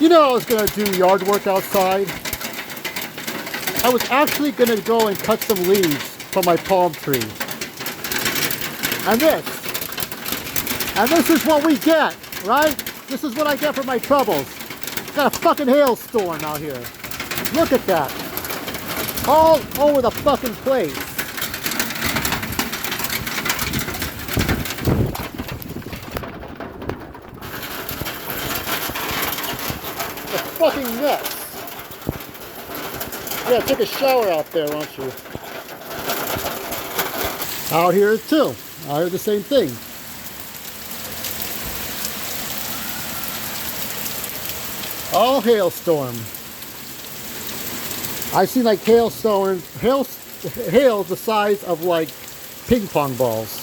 You know I was going to do yard work outside. I was actually going to go and cut some leaves from my palm tree. And this is what we get, right? This is what I get for my troubles. Got a fucking hailstorm out here. Look at that. All over the fucking place. Fucking nuts. Yeah, take a shower out there, won't you? Out here too. Out here the same thing. All hailstorm. I've seen like hail the size of like ping pong balls.